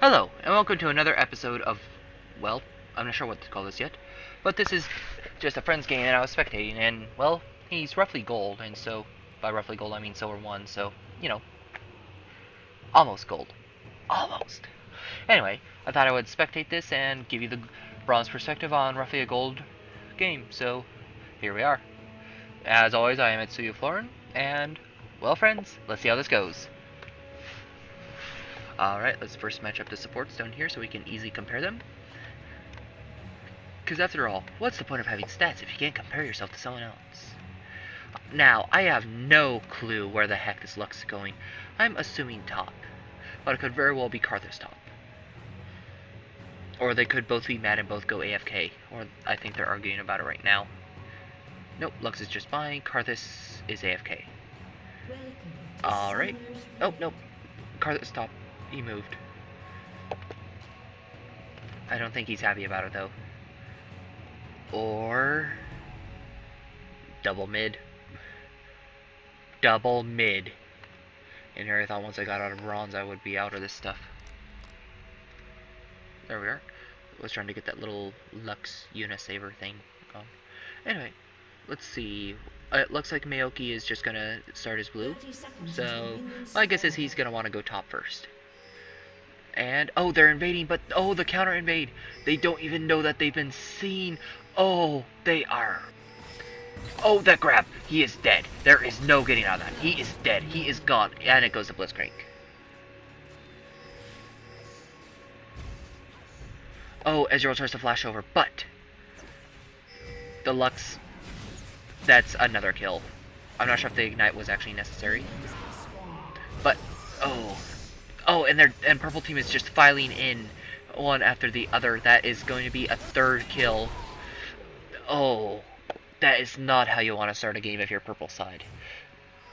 Hello, and welcome to another episode of, well, I'm not sure what to call this yet, but this is just a friend's game and I was spectating, and, well, he's roughly gold, and so, by roughly gold I mean silver 1, so, you know, almost gold. Almost. Anyway, I thought I would spectate this and give you the bronze perspective on roughly a gold game, so, here we are. As always, I am Etsuya Florin, and, well friends, let's see how this goes. Alright, let's first match up the supports down here so we can easily compare them. Because after all, what's the point of having stats if you can't compare yourself to someone else? Now, I have no clue where the heck this Lux is going. I'm assuming top. But it could very well be Karthus top. Or they could both be mad and both go AFK. Or I think they're arguing about it right now. Nope, Lux is just buying. Karthus is AFK. Alright. Oh, nope. Karthus top. He moved. I don't think he's happy about it though. Or double mid. Double mid. And here I thought once I got out of bronze I would be out of this stuff. There we are. I was trying to get that little Lux Unisaver thing going. Anyway, let's see. It looks like Maoki is just gonna start his blue. So my guess is he's gonna want to go top first. And, oh, they're invading, but, oh, the counter invade. They don't even know that they've been seen. Oh, they are. Oh, that grab. He is dead. There is no getting out of that. He is dead. He is gone. And it goes to Blitzcrank. Oh, Ezreal tries to flash over, but the Lux, that's another kill. I'm not sure if the ignite was actually necessary. But, oh. Oh, and purple team is just filing in one after the other. That is going to be a third kill. Oh, that is not how you want to start a game if you're purple side.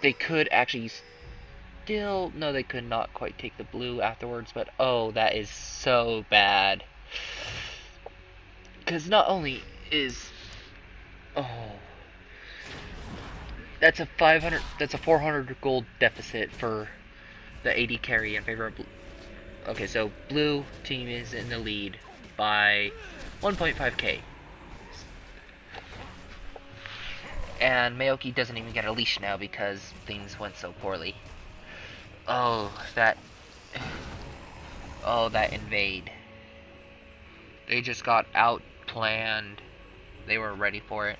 They could actually still... No, they could not quite take the blue afterwards, but oh, that is so bad. Because not only is... Oh... That's a 400 gold deficit for the AD carry in favor of blue. Okay, so blue team is in the lead by 1.5k. And Maoki doesn't even get a leash now because things went so poorly. Oh, that invade. They just got outplanned. They were ready for it.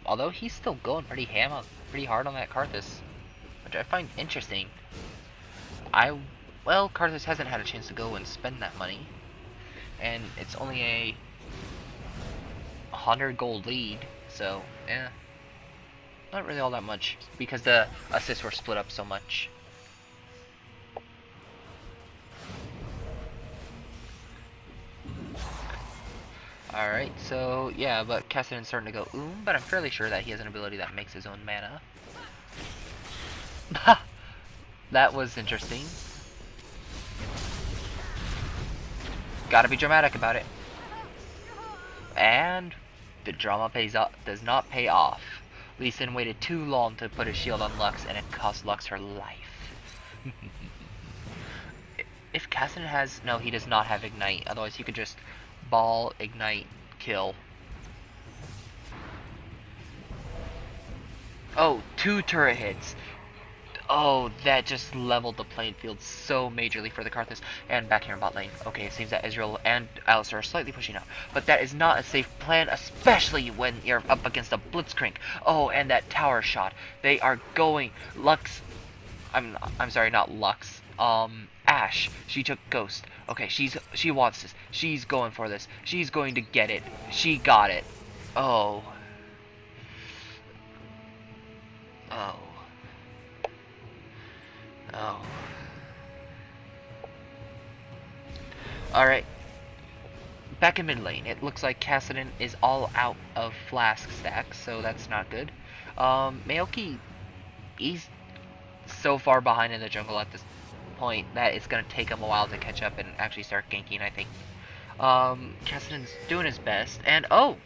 Although he's still going pretty hard on that Karthus, which I find interesting. Well, Karthus hasn't had a chance to go and spend that money, and it's only a 100 gold lead, so yeah, not really all that much because the assists were split up so much. Alright, so yeah, but Kassadin's starting to go but I'm fairly sure that he has an ability that makes his own mana. That was interesting. Gotta be dramatic about it. And the drama does not pay off. Lee Sin waited too long to put his shield on Lux, and it cost Lux her life. If Kassadin has... No, he does not have Ignite. Otherwise, he could just ball, ignite, kill. Oh, 2 turret hits. Oh, that just leveled the playing field so majorly for the Karthus. And back here in bot lane. Okay, it seems that Ezreal and Alistar are slightly pushing out. But that is not a safe plan, especially when you're up against a Blitzcrank. Oh, and that tower shot. They are going. Lux... I'm sorry, not Lux. Ashe. She took Ghost. Okay, she wants this. She's going for this. She's going to get it. She got it. Oh. Oh. Oh. Alright. Back in mid lane, it looks like Kassadin is all out of flask stacks, so that's not good. Maoki, he's so far behind in the jungle at this point that it's going to take him a while to catch up and actually start ganking, I think. Kassadin's doing his best, and oh!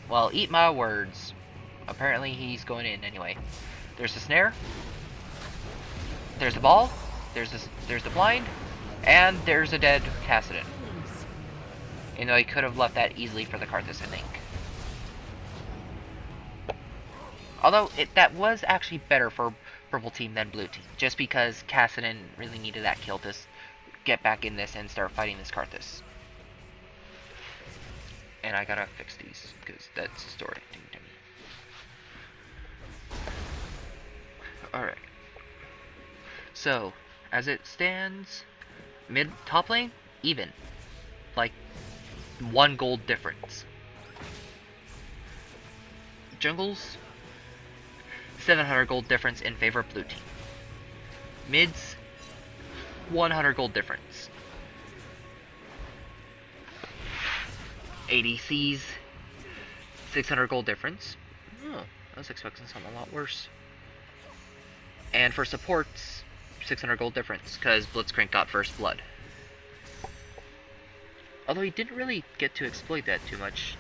Well, eat my words. Apparently he's going in anyway. There's the snare. There's the ball. There's the blind. And there's a dead Kassadin. You know, he could have left that easily for the Karthus, I think. Although, that was actually better for purple team than blue team. Just because Kassadin really needed that kill to get back in this and start fighting this Karthus. And I gotta fix these, because that's the story. Alright. So, as it stands, top lane, even. Like, 1 gold difference. Jungles, 700 gold difference in favor of blue team. Mids, 100 gold difference. ADCs, 600 gold difference. Oh, I was expecting something a lot worse. And for supports, 600 gold difference, because Blitzcrank got first blood. Although he didn't really get to exploit that too much.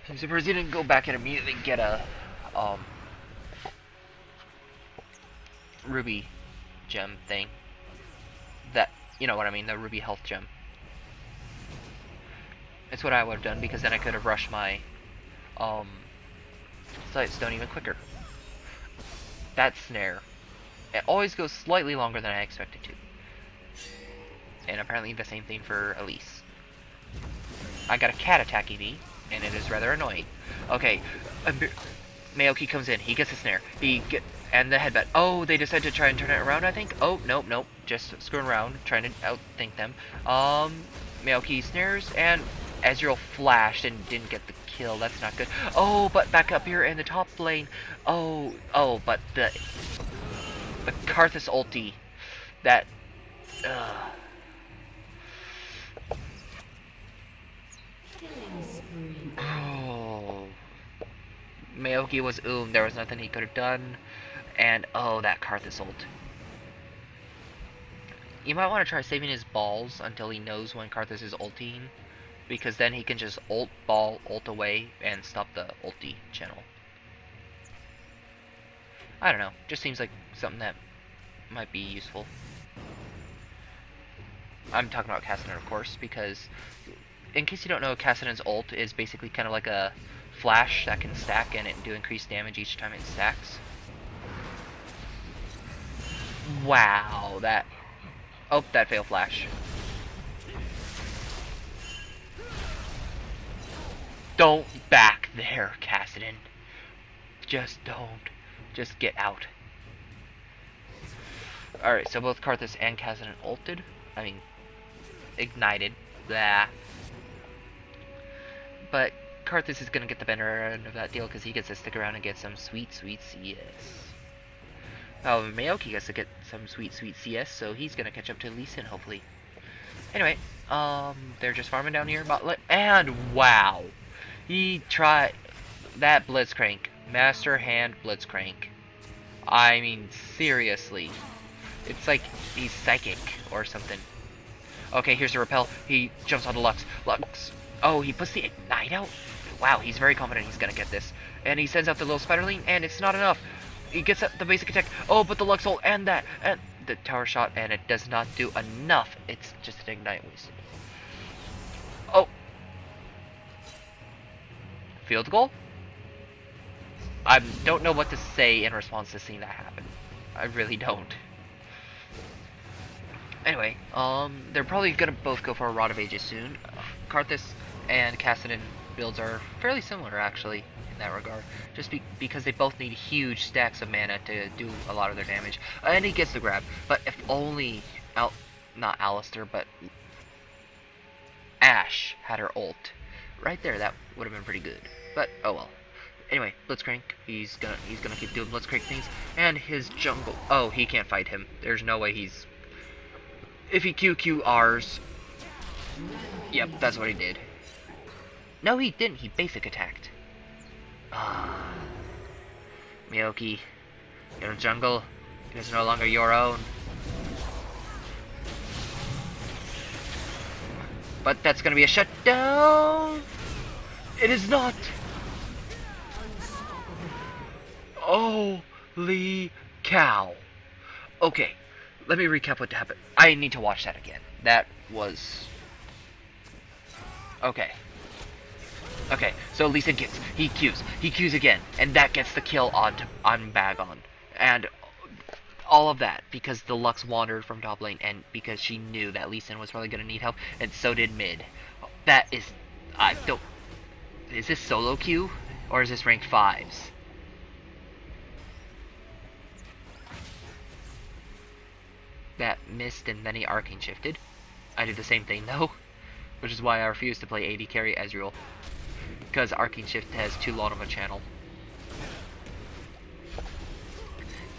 I'm surprised he didn't go back and immediately get a ruby gem thing. That, you know what I mean, the ruby health gem. It's what I would have done, because then I could have rushed my Sightstone even quicker. That snare, it always goes slightly longer than I expected to. And apparently the same thing for Elise. I got a cat attack EV, and it is rather annoying. Okay, Maoki comes in, he gets a snare, and the headbutt. Oh, they decided to try and turn it around, I think? Oh, nope, just screwing around, trying to outthink them. Maoki snares, and Ezreal flashed and didn't get the kill, that's not good. Oh, but back up here in the top lane. Oh, but the Karthus ulti, that, oh, Maoki was there was nothing he could have done, and oh, that Karthus ult. You might want to try saving his balls until he knows when Karthus is ulting, because then he can just ult away, and stop the ulti channel. I don't know, just seems like something that might be useful. I'm talking about Kassadin, of course, because in case you don't know, Kassadin's ult is basically kind of like a flash that can stack and do increased damage each time it stacks. Wow, that failed flash. Don't back there, Kassadin. Just don't. Just get out. Alright, so both Karthus and Kassadin ulted. I mean, ignited. Blah. But Karthus is gonna get the better end of that deal because he gets to stick around and get some sweet CS. Oh, Maoki gets to get some sweet CS, so he's gonna catch up to Lee Sin, hopefully. Anyway, they're just farming down here. And wow! He tried that Blitzcrank. Master Hand Blitzcrank. I mean, seriously. It's like he's psychic or something. Okay, here's the repel. He jumps onto Lux. Oh, he puts the ignite out? Wow, he's very confident he's gonna get this. And he sends out the little spiderling, and it's not enough. He gets the basic attack. Oh, but the Lux ult and that. And the tower shot, and it does not do enough. It's just an ignite wasted. Oh. Field goal? I don't know what to say in response to seeing that happen. I really don't. Anyway, they're probably gonna both go for a Rod of Ages soon. Karthus and Kassadin builds are fairly similar, actually, in that regard. Just because they both need huge stacks of mana to do a lot of their damage. And he gets the grab. But if only, not Alistair, but Ashe had her ult. Right there, that would have been pretty good. But, oh well. Anyway, Blitzcrank, he's gonna keep doing Blitzcrank things. And his jungle, oh, he can't fight him. There's no way he's... If he QQRs... Yep, that's what he did. No, he didn't. He basic attacked. Ah. Miyoki, your jungle is no longer your own. But that's gonna be a shutdown! It is not! Holy cow! Okay, let me recap what happened. I need to watch that again. That was... Okay. Okay, so Lee Sin gets, he Qs again, and that gets the kill on Bagon. And all of that because the Lux wandered from top lane, and because she knew that Lee Sin was probably going to need help, and so did mid. That is, I don't, is this solo queue, or is this ranked 5s? That missed and then he arcane shifted. I did the same thing though, which is why I refuse to play AD carry Ezreal. Because arcane shift has too long of a channel.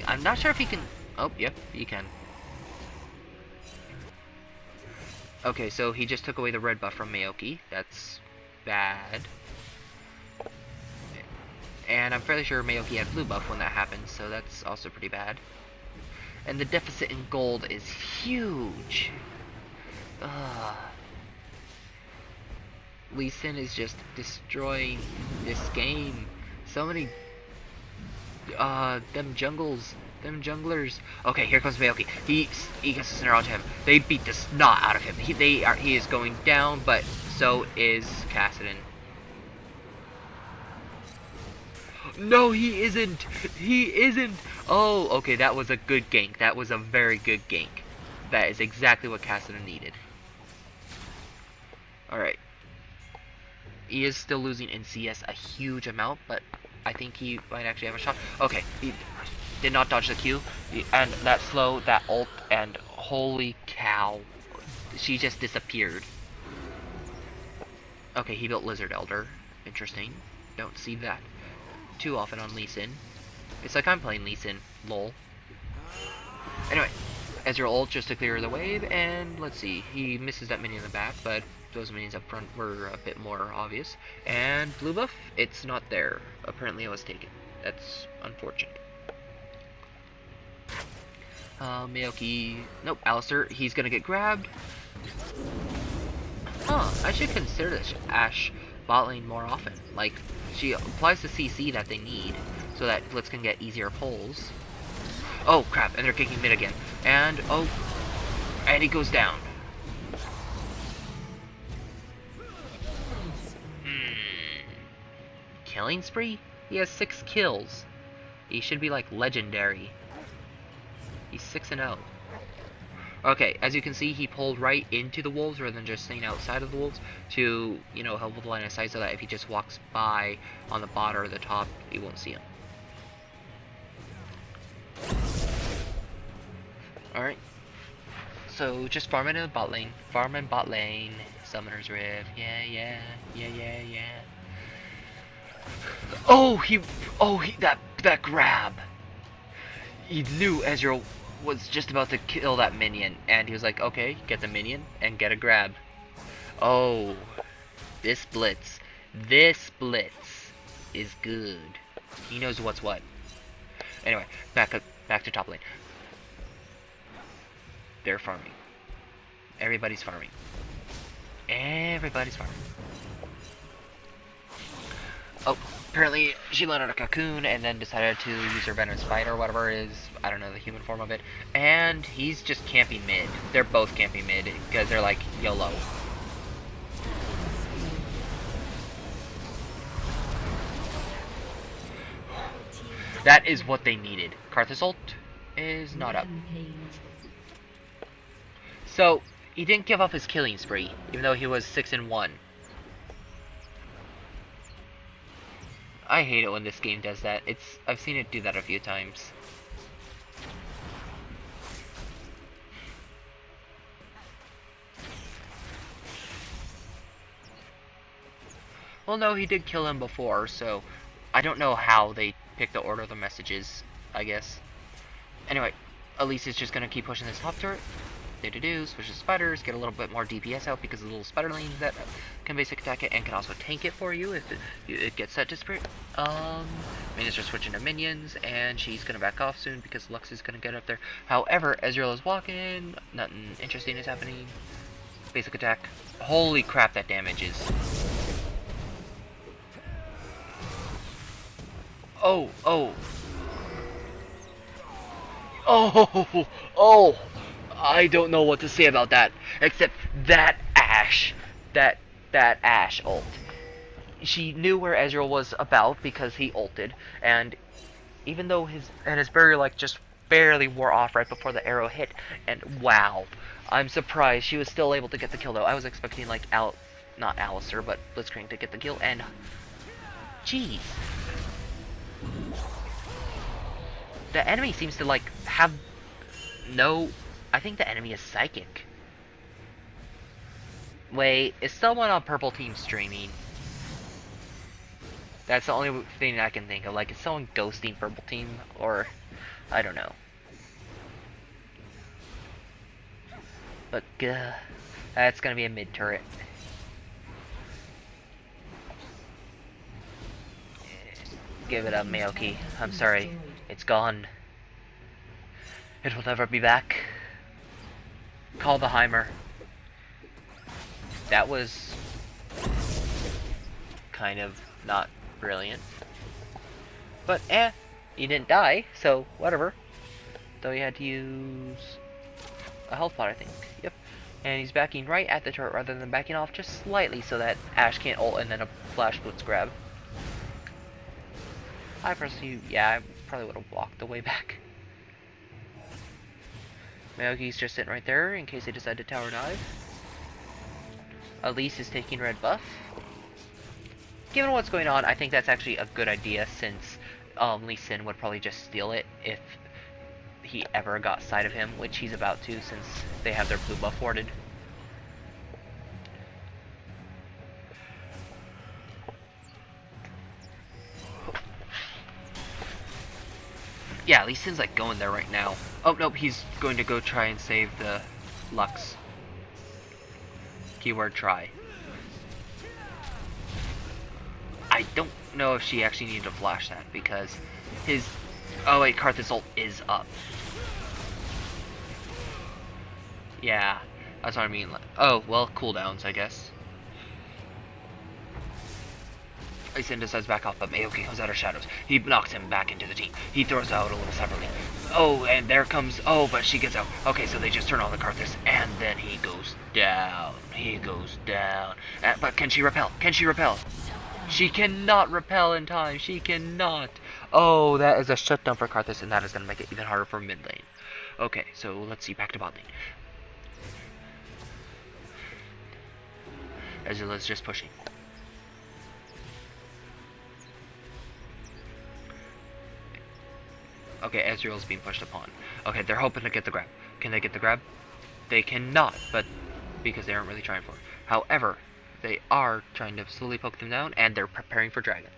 I'm not sure if he can... Oh, yep, he can. Okay, so he just took away the red buff from Maoki. That's bad. And I'm fairly sure Maoki had blue buff when that happened, so that's also pretty bad. And the deficit in gold is huge. Ugh. Lee Sin is just destroying this game. So many them junglers. Okay, here comes Maoki. He gets the center onto him. They beat the snot out of him. He is going down, but so is Kassadin. No, he isn't. He isn't. Oh, okay, that was a good gank. That was a very good gank. That is exactly what Kassadin needed. Alright. He is still losing in CS a huge amount, but I think he might actually have a shot. Okay, he did not dodge the Q. And that slow, that ult, and holy cow. She just disappeared. Okay, he built Lizard Elder. Interesting. Don't see that too often on Lee Sin. It's like I'm playing Lee Sin. Lol. Anyway, Ezreal ult just to clear the wave, and let's see. He misses that minion in the back, but those minions up front were a bit more obvious. And blue buff, it's not there. Apparently it was taken. That's unfortunate. Maoki, nope, Alistair, he's gonna get grabbed. Huh, I should consider this Ashe bot lane more often. Like, she applies the CC that they need, so that Blitz can get easier pulls. Oh crap, and they're kicking mid again. And, oh, and he goes down. Killing spree? He has 6 kills. He should be like legendary. He's 6-0. Okay, as you can see, he pulled right into the wolves rather than just staying outside of the wolves to, you know, help with the line of sight so that if he just walks by on the bot or the top, he won't see him. Alright. So, just farm in the bot lane. Farm in bot lane. Summoner's Rift. Yeah. That grab. He knew Ezreal was just about to kill that minion, and he was like, okay, get the minion and get a grab. Oh, this Blitz is good. He knows what's what. Anyway, back to top lane. They're farming. Everybody's farming. Oh, apparently she landed a cocoon and then decided to use her venom spider or whatever it is. I don't know the human form of it. And he's just camping mid. They're both camping mid because they're like YOLO. That is what they needed. Karthus ult is not up. So, he didn't give up his killing spree, even though he was 6-1. I hate it when this game does that. I've seen it do that a few times. Well, no, he did kill him before, so I don't know how they picked the order of the messages, I guess. Anyway, Elise is just gonna keep pushing this top turret. Switch to spiders, get a little bit more DPS out because of the little spider lanes that can basic attack it and can also tank it for you if it gets set to spirit. Minions are switching to minions, and she's gonna back off soon because Lux is gonna get up there. However, Ezreal is walking, nothing interesting is happening. Basic attack. Holy crap, that damages. Oh, oh, I don't know what to say about that, except that Ashe, that Ashe ult. She knew where Ezreal was about because he ulted, and even though his barrier like just barely wore off right before the arrow hit, and wow, I'm surprised she was still able to get the kill though. I was expecting like not Alistair, but Blitzcrank to get the kill, and jeez. The enemy seems to like have no. I think the enemy is psychic. Wait, is someone on purple team streaming? That's the only thing I can think of. Like, is someone ghosting purple team, or I don't know. But that's gonna be a mid turret. Give it up, Maoki. I'm sorry, it's gone. It will never be back. Call the Heimer. That was kind of not brilliant. But he didn't die, so whatever. Though he had to use a health pot, I think. Yep. And he's backing right at the turret rather than backing off just slightly so that Ashe can't ult and then a flash blitz grab. I personally, yeah, I probably would have walked the way back. Maoki's just sitting right there in case they decide to tower dive. Elise is taking red buff. Given what's going on, I think that's actually a good idea since Lee Sin would probably just steal it if he ever got sight of him, which he's about to since they have their blue buff warded. Yeah, Lee Sin's like going there right now. Oh, nope, he's going to go try and save the Lux. Keyword try. I don't know if she actually needed to flash that because his... Oh wait, Karthus ult is up. Yeah, that's what I mean. Oh, well, cooldowns, I guess. Lee Sin decides back off, but Maoki comes out of shadows. He knocks him back into the team. He throws out a little separately. Oh, and there comes... Oh, but she gets out. Okay, so they just turn on the Karthus, and then he goes down. He goes down. But can she repel? Can she repel? She cannot repel in time. She cannot. Oh, that is a shutdown for Karthus, and that is going to make it even harder for mid lane. Okay, so let's see. Back to bot lane. Ezreal's just pushing. Okay, Ezreal's being pushed upon. Okay, they're hoping to get the grab. Can they get the grab? They cannot, but because they aren't really trying for it. However, they are trying to slowly poke them down, and they're preparing for Dragon.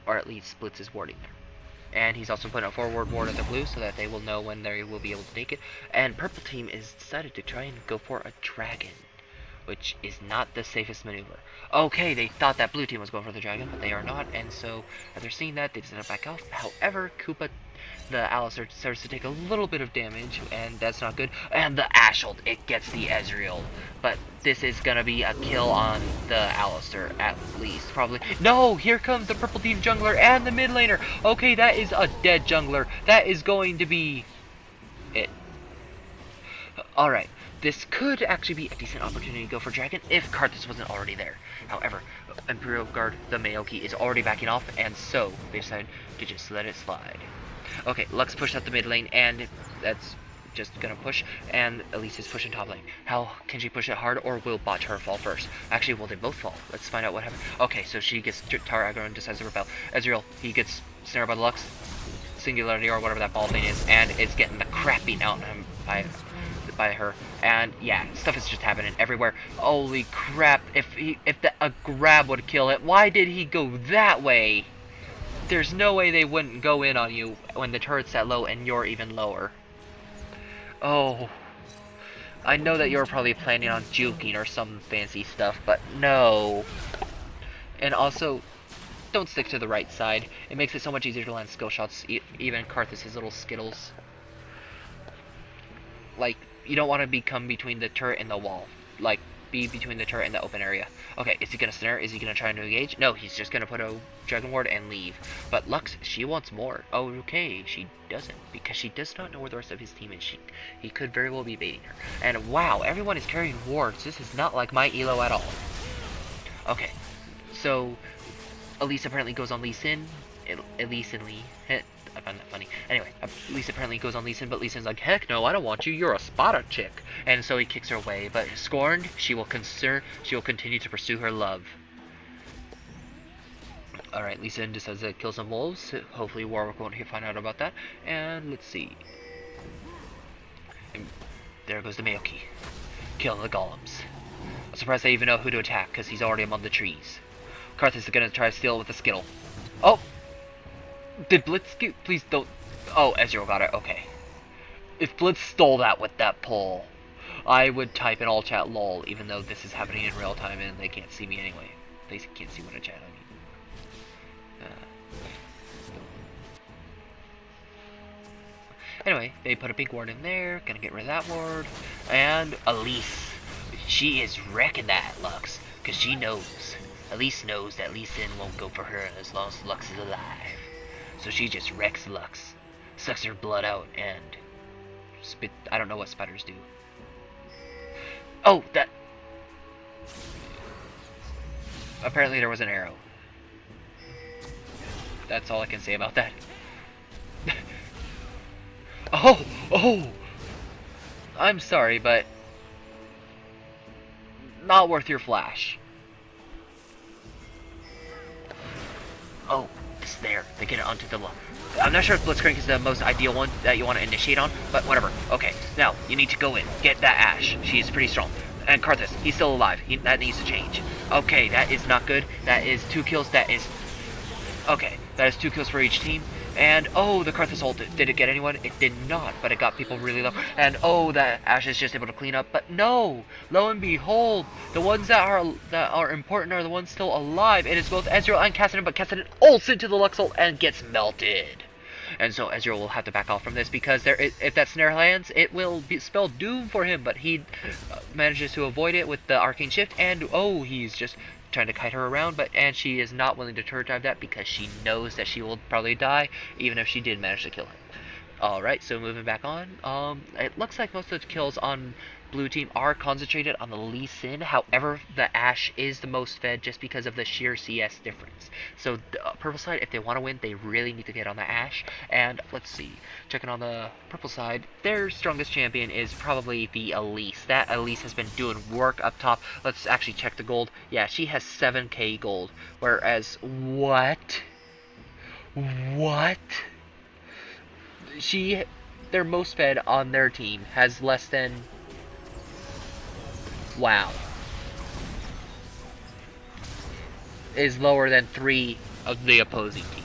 Or at least Blitz is warding there. And he's also putting a forward ward at the blue so that they will know when they will be able to take it. And purple team is decided to try and go for a Dragon, which is not the safest maneuver. Okay, they thought that blue team was going for the Dragon, but they are not, and so after seeing that, they decided to back off. However, the Alistair starts to take a little bit of damage, and that's not good. And the Ashe ult, it gets the Ezreal. But this is gonna be a kill on the Alistair, at least, probably. No, here comes the purple team jungler and the mid laner. Okay, that is a dead jungler. That is going to be it. Alright, this could actually be a decent opportunity to go for Dragon if Karthus wasn't already there. However, Imperial Guard, the Maoki, is already backing off, and so they decided to just let it slide. Okay, Lux pushed up the mid lane, and that's just gonna push, and Elise is pushing top lane. How can she push it hard, or will bot her fall first? Actually, will they both fall? Let's find out what happened. Okay, so she gets tower aggro and decides to repel. Ezreal, he gets snared by the Lux, Singularity, or whatever that ball thing is, and it's getting the crap beaten out of him by her. And yeah, stuff is just happening everywhere. Holy crap, if a grab would kill it, why did he go that way? There's no way they wouldn't go in on you when the turret's that low and you're even lower. Oh, I know that you're probably planning on juking or some fancy stuff, but no. And also, don't stick to the right side. It makes it so much easier to land skill shots, even Karthus' little skittles. Like, you don't want to become between the turret and the wall. Like, be between the turret and the open area. Okay, is he gonna snare? Is he gonna try to engage? No, he's just gonna put a Dragon Ward and leave. But Lux, she wants more. Oh, okay, she doesn't, because she does not know where the rest of his team is. He could very well be baiting her. And wow, everyone is carrying wards. This is not like my elo at all. Okay, so Elise apparently goes on Lee Sin. Elise and Lee. I find that funny. Anyway, Elise apparently goes on Lee Sin, but Lee Sin's like, heck no, I don't want you. You're a spotter chick. And so he kicks her away. But scorned, she will continue to pursue her love. Alright, Lee Sin decides to kill some wolves. Hopefully Warwick won't find out about that. And let's see. And there goes the Maoki. Kill the golems. I'm surprised they even know who to attack, because he's already among the trees. Karthus is going to try to steal it with a Skittle. Oh! Did Blitz get... Please don't... Oh, Ezreal got it. Okay. If Blitz stole that with that pull, I would type in all chat lol, even though this is happening in real time and they can't see me anyway. They can't see what I chat, I mean. Anyway, they put a big ward in there. Gonna get rid of that ward. And Elise. She is wrecking that, Lux. Because she knows. Elise knows that Lee Sin won't go for her as long as Lux is alive. So she just wrecks Lux. Sucks her blood out and spit... I don't know what spiders do. Oh, that... Apparently there was an arrow. That's all I can say about that. Oh! I'm sorry, but... Not worth your flash. Oh, it's there. They get it onto the... I'm not sure if Blitzcrank is the most ideal one that you want to initiate on, but whatever. Okay, now, you need to go in. Get that Ashe. She is pretty strong. And Karthus, he's still alive. That needs to change. Okay, that is not good. That is 2 kills. That is... Okay, that is 2 kills for each team. And, oh, the Karthus ult, did it get anyone? It did not, but it got people really low. And, oh, that Ashe is just able to clean up. But no! Lo and behold, the ones that are important are the ones still alive. It is both Ezreal and Kassadin, but Kassadin ults into the Lux ult and gets melted. And so Ezreal will have to back off from this, because if that snare lands, it will spell doom for him. But he manages to avoid it with the Arcane Shift, and, oh, he's just... trying to kite her around, and she is not willing to turret dive that because she knows that she will probably die, even if she did manage to kill her. Alright, so moving back on, it looks like most of the kills on blue team are concentrated on the Lee Sin. However, the Ashe is the most fed just because of the sheer CS difference. So the purple side, if they want to win, they really need to get on the Ashe. And let's see, checking on the purple side, their strongest champion is probably the Elise. That Elise has been doing work up top. Let's actually check the gold. Yeah, she has 7k gold. Whereas, what? Their most fed on their team has less than... Wow. Is lower than 3 of the opposing team.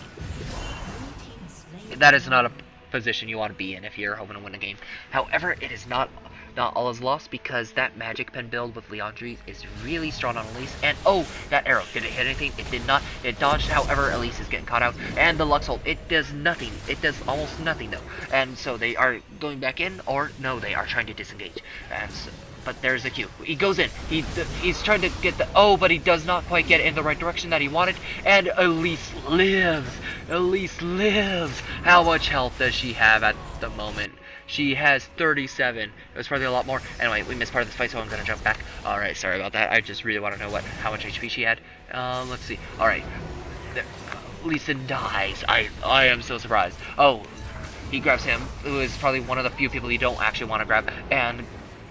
That is not a position you want to be in if you're hoping to win a game. However, it is not all is lost, because that magic pen build with Leandre is really strong on Elise. And oh, that arrow, did it hit anything? It did not. It dodged. However, Elise is getting caught out. And the Lux ult, it does nothing. It does almost nothing though. And so they are going back in, or no, they are trying to disengage. And so, but there's the Q. He goes in. He's trying to get the... Oh, but he does not quite get it in the right direction that he wanted. And Elise lives. Elise lives. How much health does she have at the moment? She has 37. It was probably a lot more. Anyway, we missed part of this fight, so I'm going to jump back. Alright, sorry about that. I just really want to know how much HP she had. Let's see. Alright. Lee Sin dies. I am so surprised. Oh, he grabs him, who is probably one of the few people you don't actually want to grab. And...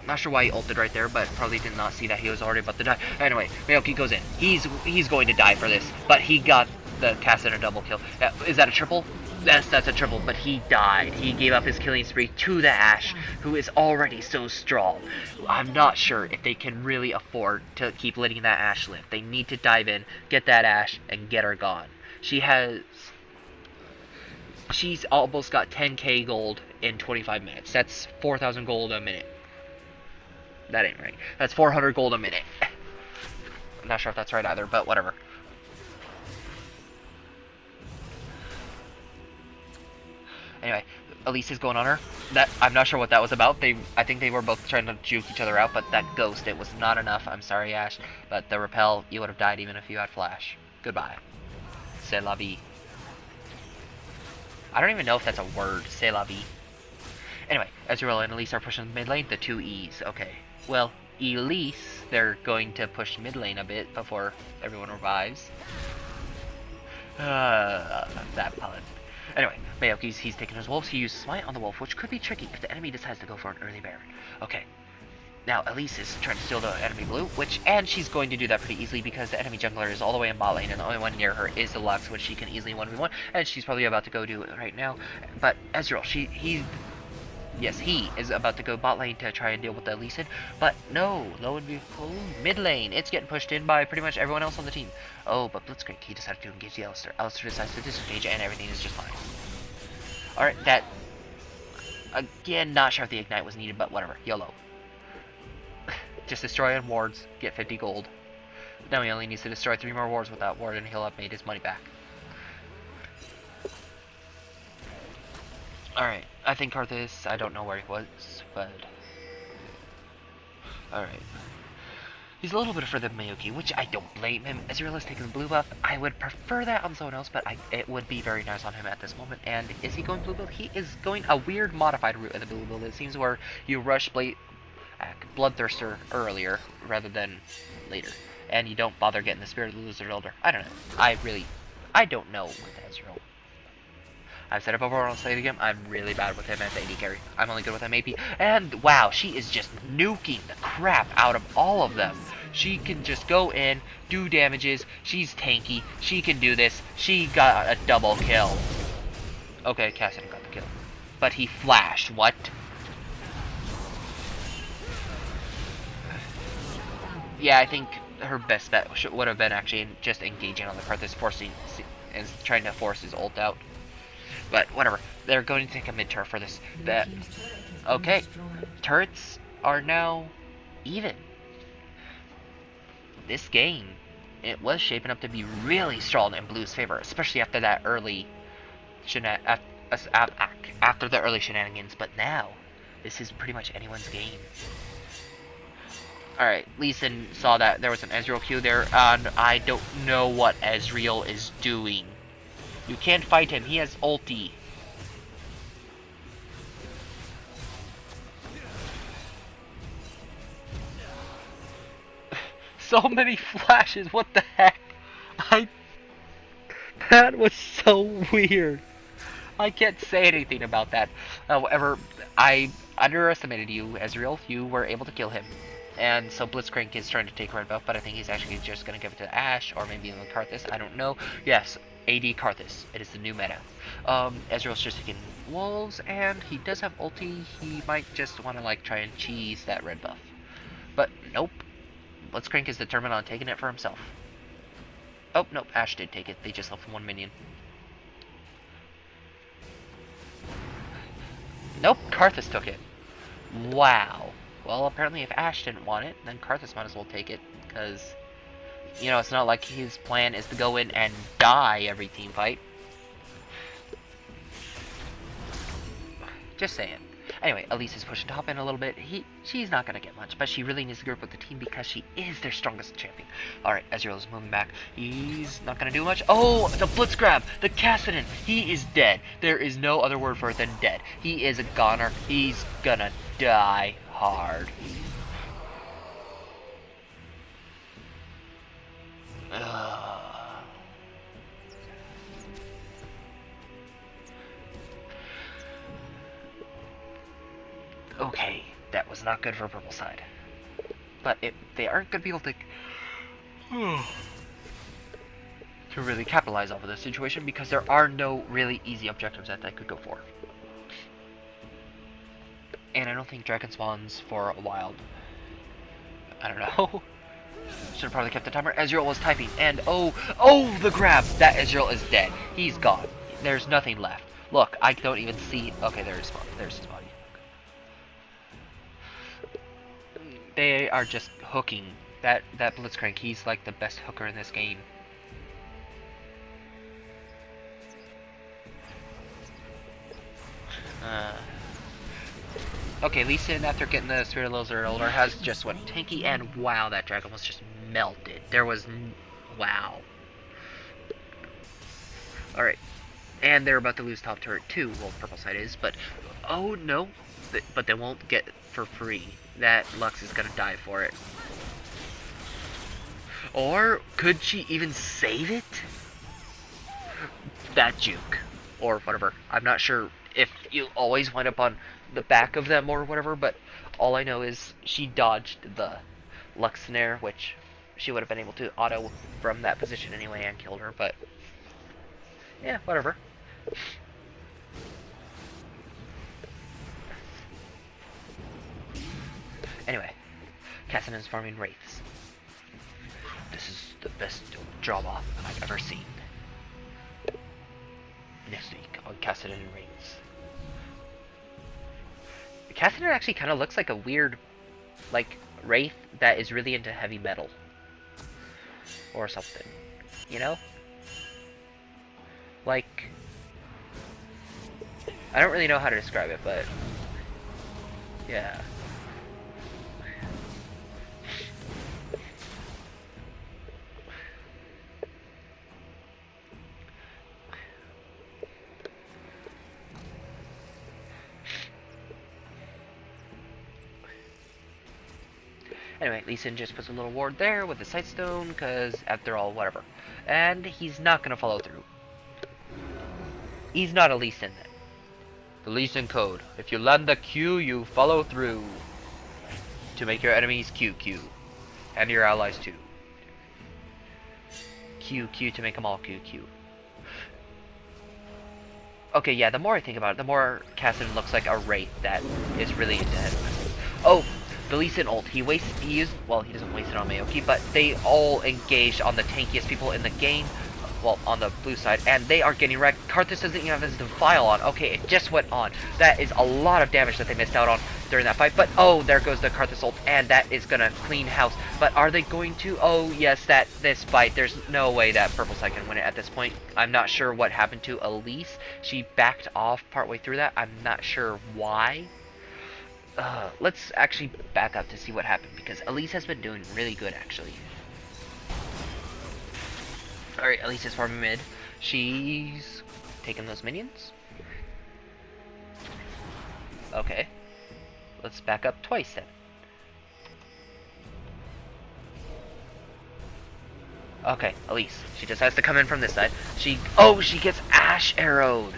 not sure why he ulted right there, but probably did not see that he was already about to die. Anyway, Maoki goes in. He's going to die for this, but he got the cast and a double kill. Is that a triple? Yes, that's a triple, but he died. He gave up his killing spree to the Ashe, who is already so strong. I'm not sure if they can really afford to keep letting that Ashe live. They need to dive in, get that Ashe, and get her gone. She's almost got 10k gold in 25 minutes. That's 4,000 gold a minute. That ain't right. That's 400 gold a minute. I'm not sure if that's right either, but whatever. Anyway, Elise is going on her. That I'm not sure what that was about. I think they were both trying to juke each other out, but that ghost, it was not enough. I'm sorry, Ash, but the repel, you would have died even if you had flash. Goodbye. C'est la vie. I don't even know if that's a word. C'est la vie. Anyway, Ezreal and Elise are pushing mid lane. The two E's. Okay. Well, Elise, they're going to push mid lane a bit before everyone revives. That pun. Anyway, Mayoki's he's taking his wolves. He uses Smite on the wolf, which could be tricky if the enemy decides to go for an early Baron. Okay. Now, Elise is trying to steal the enemy blue, and she's going to do that pretty easily because the enemy jungler is all the way in bot lane, and the only one near her is the Lux, which she can easily 1v1, and she's probably about to go do it right now. But Ezreal, he is about to go bot lane to try and deal with the Elise, but no, lo and behold, mid lane, it's getting pushed in by pretty much everyone else on the team. Oh, but Blitzcrank, he decided to engage the Alistar. Alistar decides to disengage, and everything is just fine. Alright, that, again, not sure if the Ignite was needed, but whatever, YOLO. Just destroy on wards, get 50 gold. Now he only needs to destroy 3 more wards with that ward, and he'll have made his money back. Alright, I think Karthus, I don't know where he was, but... Alright. He's a little bit further than Mayoki, which I don't blame him. Ezreal is taking the blue buff. I would prefer that on someone else, but it would be very nice on him at this moment. And is he going blue build? He is going a weird modified route of the blue build. It seems where you rush Bloodthirster earlier rather than later, and you don't bother getting the Spirit of the Lizard Elder. I don't know. I don't know with Ezreal. I've said it before, I'll say it again. I'm really bad with him as AD carry. I'm only good with him AP. And wow, she is just nuking the crap out of all of them. She can just go in, do damages. She's tanky. She can do this. She got a double kill. Okay, Cassidy got the kill, but he flashed. What? Yeah, I think her best bet would have been actually just engaging on the Karthus, forcing and trying to force his ult out. But whatever, they're going to take a mid turret for this bet. Okay, turrets are now even. This game, it was shaping up to be really strong in Blue's favor, especially after that early after the early shenanigans. But now, this is pretty much anyone's game. Alright, Lee Sin saw that there was an Ezreal Q there, and I don't know what Ezreal is doing. You can't fight him, he has ulti. So many flashes, what the heck? That was so weird. I can't say anything about that. However, I underestimated you, Ezreal. You were able to kill him. And so Blitzcrank is trying to take red buff, but I think he's actually just going to give it to Ashe, or maybe even Karthus, I don't know. Yes, AD Karthus. It is the new meta. Ezreal's just taking wolves, and he does have ulti. He might just want to, like, try and cheese that red buff. But, nope. Blitzcrank is determined on taking it for himself. Oh, nope, Ashe did take it. They just left 1 minion. Nope, Karthus took it. Wow. Well, apparently if Ashe didn't want it, then Karthus might as well take it, because, you know, it's not like his plan is to go in and die every team fight. Just saying. Anyway, Elise is pushing top in a little bit. She's not going to get much, but she really needs to group with the team because she is their strongest champion. Alright, Ezreal is moving back. He's not going to do much. Oh, the blitz grab! The Cassidy! He is dead. There is no other word for it than dead. He is a goner. He's gonna die hard. Okay, that was not good for purple side. But they aren't going to be able to really capitalize off of this situation because there are no really easy objectives that they could go for. And I don't think dragon spawns for a while. I don't know. Should have probably kept the timer. Ezreal was typing, and oh, the grab! That Ezreal is dead. He's gone. There's nothing left. Look, I don't even see. Okay, there's his body. They are just hooking. That Blitzcrank, he's like the best hooker in this game. Okay, Lee Sin, after getting the Spirit of Lizard Elder, has just went tanky, and wow, that dragon was just melted. There was... wow. Alright. And they're about to lose top turret too, well, purple side is, but... oh, no. But they won't get for free. That Lux is gonna die for it. Or, could she even save it? That juke. Or whatever. I'm not sure if you always wind up on the back of them or whatever, but all I know is she dodged the Lux Snare, which she would have been able to auto from that position anyway and killed her, but... yeah, whatever. Anyway, Cassidon's farming Wraiths. This is the best job off I've ever seen. Next week on Cassidon and Wraiths. Cassidon actually kind of looks like a weird, like, Wraith that is really into heavy metal. Or something. You know? Like... I don't really know how to describe it, but... yeah. Anyway, Lee Sin just puts a little ward there with the Sightstone, because after all, whatever. And he's not going to follow through. He's not a Lee Sin then. The Lee Sin code. If you land the Q, you follow through. To make your enemies QQ. And your allies too. QQ to make them all QQ. Okay, yeah, the more I think about it, the more Cassidon looks like a Wraith that is really into heavy metal. Oh! The Lee Sin ult, he used, well, he doesn't waste it on Maoki, but they all engaged on the tankiest people in the game, well, on the blue side, and they are getting wrecked. Karthus doesn't even have his Defile on. Okay, it just went on. That is a lot of damage that they missed out on during that fight, but oh, there goes the Karthus ult, and that is gonna clean house. But are they going to? Oh, yes, this fight, there's no way that purple side can win it at this point. I'm not sure what happened to Elise. She backed off partway through that. I'm not sure why. Let's actually back up to see what happened, because Elise has been doing really good, actually. Alright, Elise is farming mid. She's taking those minions. Okay. Let's back up twice, then. Okay, Elise. She decides to come in from this side. Oh, she gets Ash arrowed!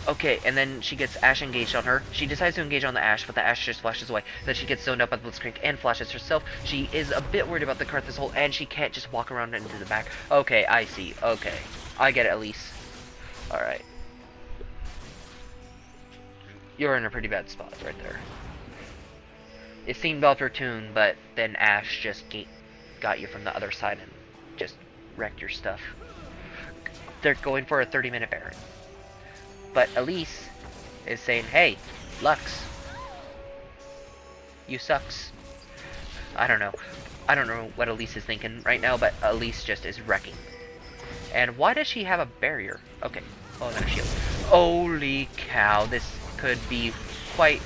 Okay, and then she gets Ash engaged on her. She decides to engage on the Ash, but the Ash just flashes away. Then she gets zoned up by the Blitzcrank and flashes herself. She is a bit worried about the Karthus ult, and she can't just walk around into the back. Okay, I see. Okay. I get it, Elise. Alright. You're in a pretty bad spot right there. It seemed opportune, but then Ash just got you from the other side and just wrecked your stuff. They're going for a 30-minute Baron. But Elise is saying, hey, Lux, you sucks. I don't know. I don't know what Elise is thinking right now, but Elise just is wrecking. And why does she have a barrier? Okay. Oh, and then a shield. Holy cow, this could be quite...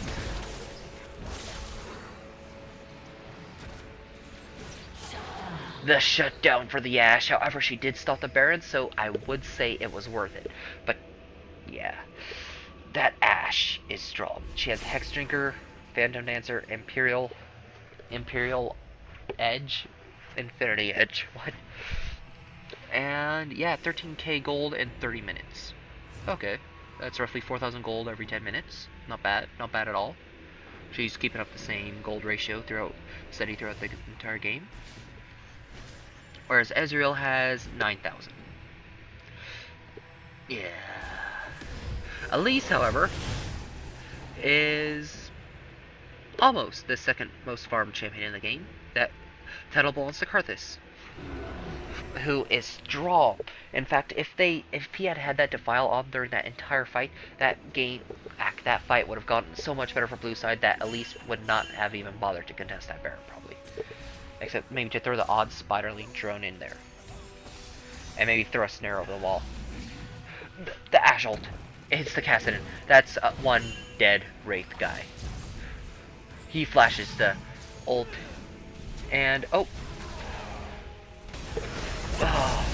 the shutdown for the Ash. However, she did stop the Baron, so I would say it was worth it. But yeah, that Ash is strong. She has Hex Drinker, Phantom Dancer, Imperial Edge, Infinity Edge. What? And yeah, 13k gold in 30 minutes. Okay, that's roughly 4,000 gold every 10 minutes. Not bad, not bad at all. She's keeping up the same gold ratio steady throughout the entire game. Whereas Ezreal has 9,000. Yeah. Elise, however, is almost the second most farmed champion in the game. That title belongs to Karthus, who is strong. In fact, if he had that Defile on during that entire fight, that fight would have gone so much better for blue side that Elise would not have even bothered to contest that Baron, probably. Except maybe to throw the odd Spiderling drone in there. And maybe throw a snare over the wall. The Ash ult. It's the Cassidon. That's one dead Wraith guy. He flashes the ult. And, oh. Oh.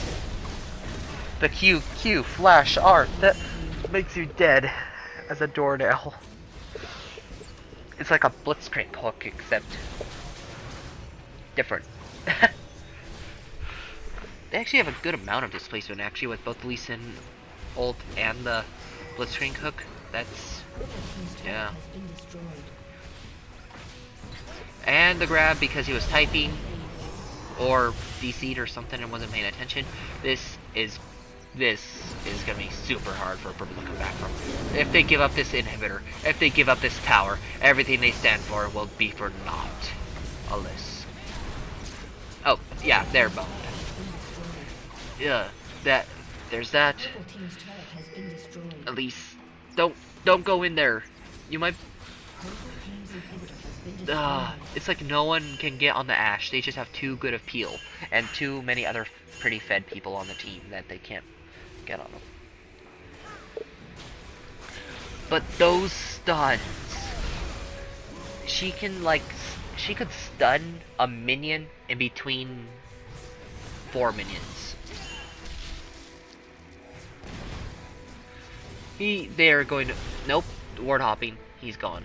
The Q flash art that makes you dead as a doornail. It's like a blitzcrank hook, except different. They actually have a good amount of displacement, actually, with both the Lee Sin ult and the blitzcrank hook. That's, yeah. And the grab because he was typing or DC'd or something and wasn't paying attention. This is gonna be super hard for Purple to come back from. If they give up this inhibitor, if they give up this tower, everything they stand for will be for naught. Alyss. Oh, yeah, they're boned. Yeah, there's that. At least, don't go in there. You might. It's like no one can get on the Ashe. They just have too good of peel and too many other pretty fed people on the team that they can't get on them. But those stuns, she could stun a minion in between 4 minions. They're going to, nope, ward hopping, he's gone.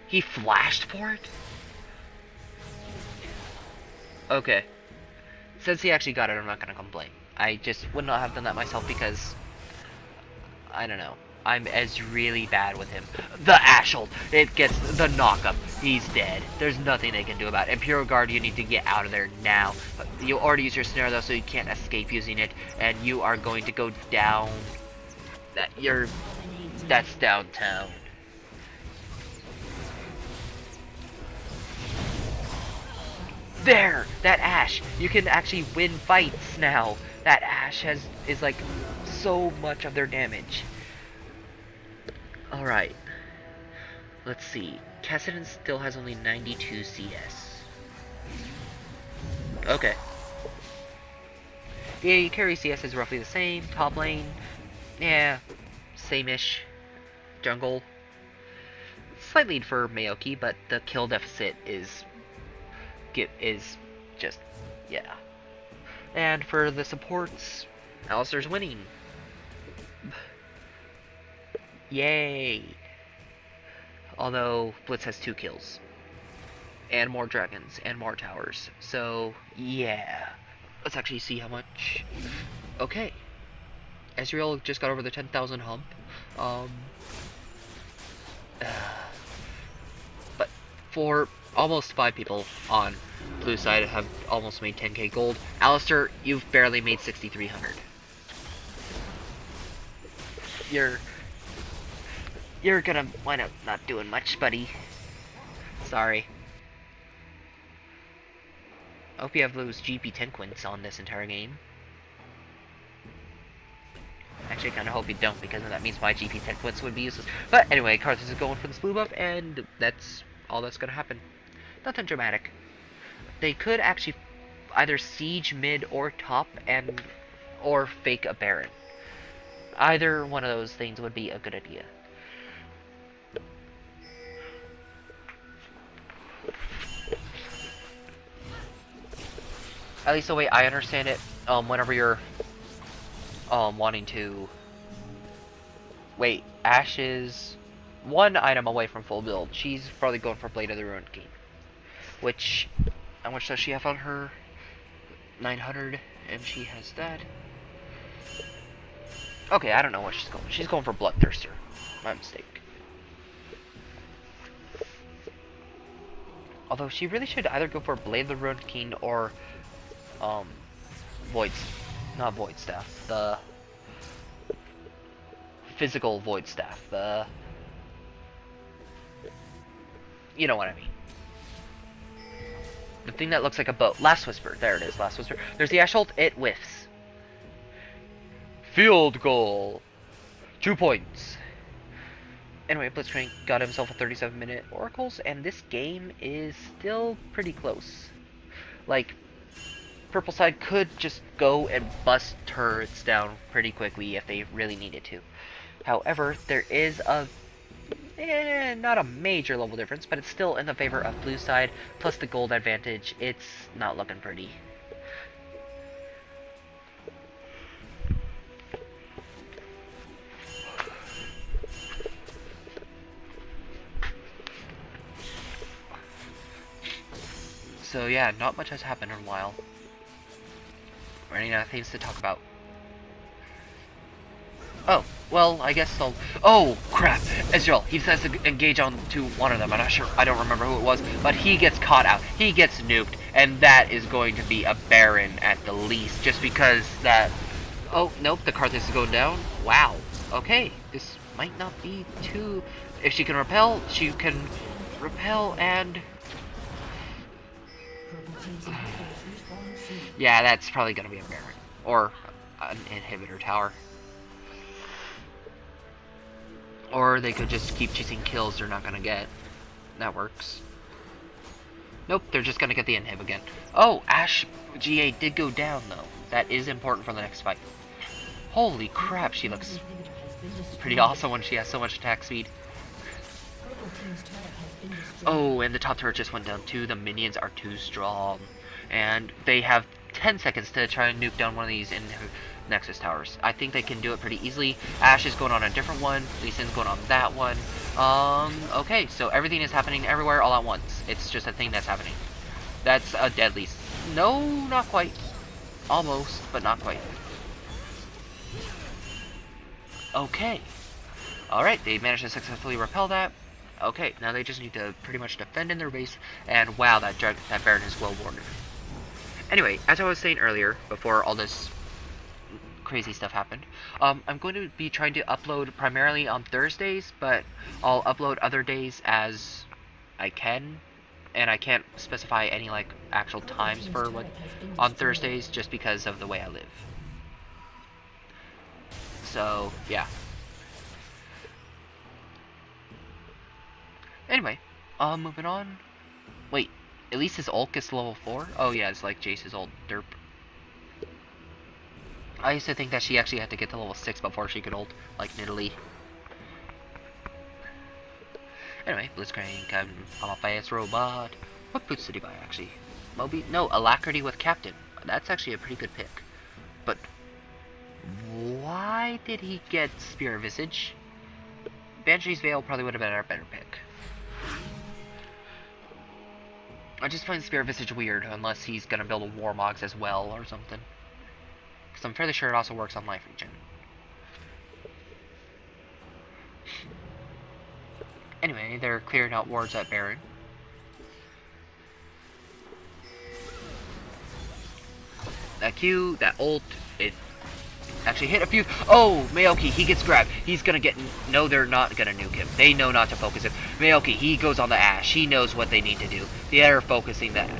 He flashed for it? Okay. Since he actually got it, I'm not gonna complain. I just would not have done that myself because, I don't know, I'm as really bad with him. The Ashe ult, it gets the knockup. He's dead. There's nothing they can do about it. Imperial Guard, you need to get out of there now. You already used your snare though, so you can't escape using it, and you are going to go down. That's downtown. There! That Ashe! You can actually win fights now! That Ashe is like so much of their damage. Alright. Let's see. Kassadin still has only 92 CS. Okay. The carry CS is roughly the same. Top lane, yeah, same-ish. Jungle, slight lead for Maoki, but the kill deficit is just, yeah. And for the supports, Alistar's winning. Yay! Although Blitz has 2 kills. And more dragons, and more towers. So, yeah. Let's actually see how much. Okay. Ezreal just got over the 10,000 hump. But for almost 5 people on blue side have almost made 10k gold. Alistar, you've barely made 6,300. You're gonna wind up not doing much, buddy. Sorry. I hope you have those GP 10 quints on this entire game. Actually, I kind of hope you don't, because that means my GP 10 quints would be useless. But anyway, Karthus is going for this blue buff, and that's all that's gonna happen. Nothing dramatic. They could actually either siege mid or top, or fake a Baron. Either one of those things would be a good idea. At least the way I understand it, whenever you're wanting to wait, Ashe is 1 item away from full build. She's probably going for Blade of the Ruined King. Which, how much does she have on her? 900, and she has that. Okay, I don't know what she's going. She's going for Bloodthirster. My mistake. Although she really should either go for Blade of the Ruined King or not Void Staff, the physical Void Staff, you know what I mean. The thing that looks like a boat. Last Whisper, there it is, Last Whisper. There's the Ashe ult, it whiffs. Field goal! 2 points. Anyway, Blitzcrank got himself a 37-minute Oracles, and this game is still pretty close. Like, Purple side could just go and bust turrets down pretty quickly if they really needed to. However, there is a Not a major level difference, but it's still in the favor of blue side, plus the gold advantage. It's not looking pretty. So yeah, not much has happened in a while. Running out of things to talk about. Oh, well, I guess they'll... Oh, crap! Ezreal, he decides to engage on to one of them. I'm not sure, I don't remember who it was, but he gets caught out. He gets nuked, and that is going to be a Baron at the least, just because that... Oh, nope, the Karthus is going down. Wow. Okay, this might not be too... If she can repel, she can repel and... Yeah, that's probably going to be a Baron. Or an inhibitor tower. Or they could just keep chasing kills they're not going to get. That works. Nope, they're just going to get the inhib again. Oh, Ashe GA did go down, though. That is important for the next fight. Holy crap, she looks pretty awesome when she has so much attack speed. Oh, and the top turret just went down, too. The minions are too strong. And they have 10 seconds to try and nuke down one of these in Nexus towers. I think they can do it pretty easily. Ashe is going on a different one. Lee Sin's going on that one. Okay, so everything is happening everywhere all at once. It's just a thing that's happening. That's a deadly... No, not quite. Almost, but not quite. Okay. Alright, they managed to successfully repel that. Okay, now they just need to pretty much defend in their base. And wow, that Baron is well warded. Anyway, as I was saying earlier, before all this crazy stuff happened, I'm going to be trying to upload primarily on Thursdays, but I'll upload other days as I can, and I can't specify any like actual times for like on Thursdays just because of the way I live. So yeah. Anyway, moving on. Wait, at least his ult gets to level 4? Oh yeah, it's like Jace's ult. Derp. I used to think that she actually had to get to level 6 before she could ult, like Nidalee. Anyway, Blitzcrank, I'm a fast robot. What boots did he buy, actually? Moby? No, Alacrity with Captain. That's actually a pretty good pick. But why did he get Spear of Visage? Banshee's Veil probably would have been our better pick. I just find Spear of Visage weird, unless he's gonna build a Warmogs as well, or something. Because I'm fairly sure it also works on Life Regen. Anyway, they're clearing out wards at Baron. That Q, that ult, it actually hit a few. Oh, Maoki, he gets grabbed. He's gonna get... No, they're not gonna nuke him. They know not to focus him. Maoki, he goes on the Ashe. He knows what they need to do. They're focusing that.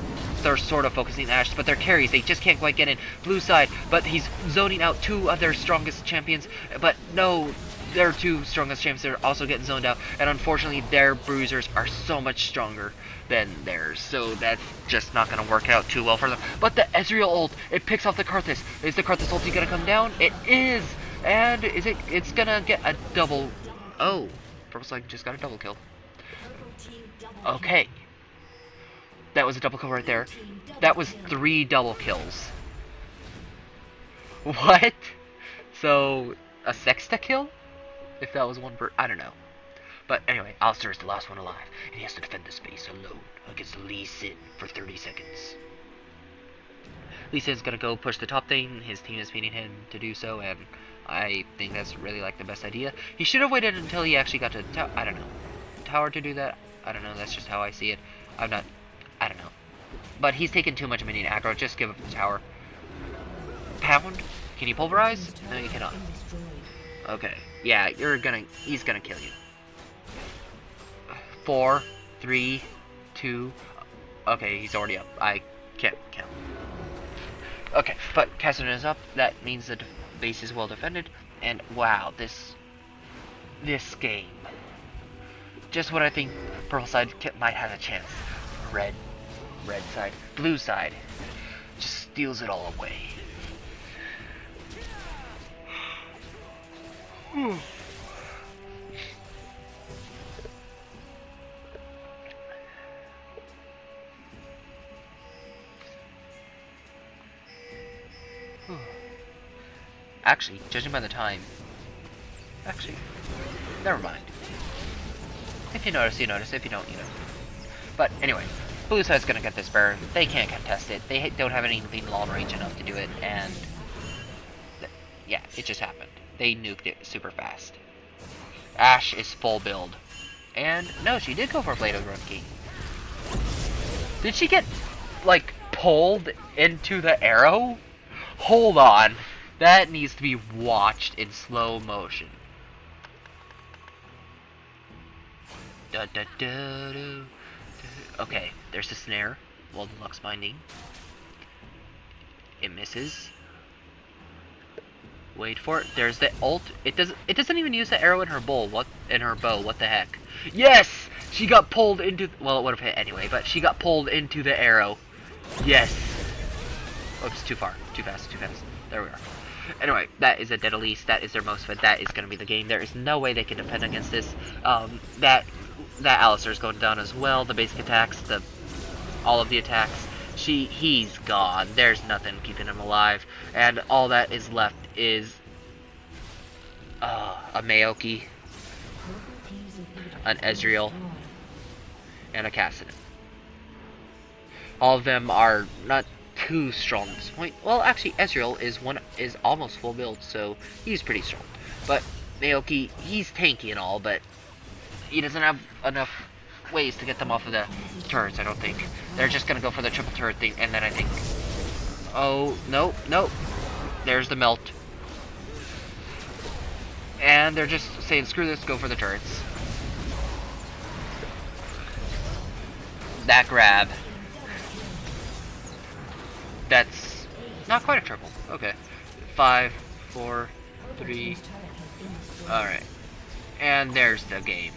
They're sort of focusing the Ashe, but they're carries. They just can't quite get in. Blue side, but he's zoning out two of their strongest champions. But no, their two strongest champions are also getting zoned out. And unfortunately, their bruisers are so much stronger than theirs. So that's just not going to work out too well for them. But the Ezreal ult, it picks off the Karthus. Is the Karthus ulti going to come down? It is! And is it? It's going to get a double... Oh, Purple's like just got a double kill. Okay. That was a double kill right there. That was 3 double kills. What? So, a sexta kill? If that was one per... I don't know. But anyway, Alistair is the last one alive, and he has to defend the space alone against Lee Sin for 30 seconds. Lee Sin's gonna go push the top thing. His team is feeding him to do so, and I think that's really like the best idea. He should have waited until he actually got to the I don't know. Tower to do that? I don't know, that's just how I see it. I don't know. But he's taken too much minion aggro. Just give up the tower. Pound? Can you pulverize? No, you cannot. Okay. Yeah, he's gonna kill you. 4, 3, 2. Okay, he's already up. I can't count. Okay, but Cassidy is up. That means the base is well defended. And wow, this game. Just what I think purple side might have a chance. Red side, blue side just steals it all away. actually, judging by the time... Actually, never mind. If you notice, you notice. If you don't, you don't. But anyway, blue side's gonna get this burn. They can't contest it. They don't have anything long range enough to do it, and... yeah, it just happened. They nuked it super fast. Ashe is full build. And, no, she did go for Blade of Rookie. Did she get, like, pulled into the arrow? Hold on. That needs to be watched in slow motion. Da, da, da, da, da. Okay, there's the snare. Well, the Lux binding. It misses. Wait for it. There's the ult. It doesn't even use the arrow in her bow. What the heck? Yes! She got pulled into, well, it would have hit anyway, but she got pulled into the arrow. Yes. Oops, too far. Too fast. There we are. Anyway, that is a dead Elise. That is their most fed. That is going to be the game. There is no way they can defend against this. That Alistar is going down as well. The basic attacks, all of the attacks. He's gone. There's nothing keeping him alive. And all that is left is a Maoki, an Ezreal, and a Kassadin. All of them are not too strong at this point. Well, actually, Ezreal is almost full build, so he's pretty strong. But Maoki, he's tanky and all, but he doesn't have enough ways to get them off of the turrets, I don't think. They're just gonna go for the triple turret thing, and then I think... oh, no. There's the melt. And they're just saying, screw this, go for the turrets. That grab. That's not quite a triple. Okay. 5, 4, 3. Alright. And there's the game.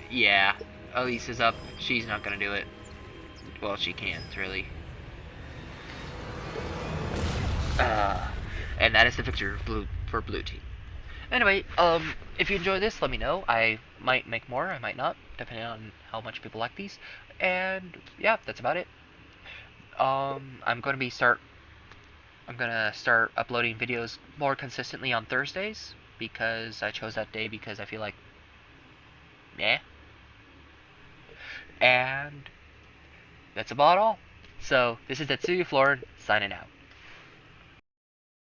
Yeah. Elise is up. She's not gonna do it. Well, she can't, really. And that is the victory for blue team. Anyway, if you enjoy this, let me know. I might make more, I might not, depending on how much people like these. And yeah, that's about it. I'm gonna start uploading videos more consistently on Thursdays, because I chose that day because I feel like, yeah. And that's about all. So this is Tetsuya Florin signing out.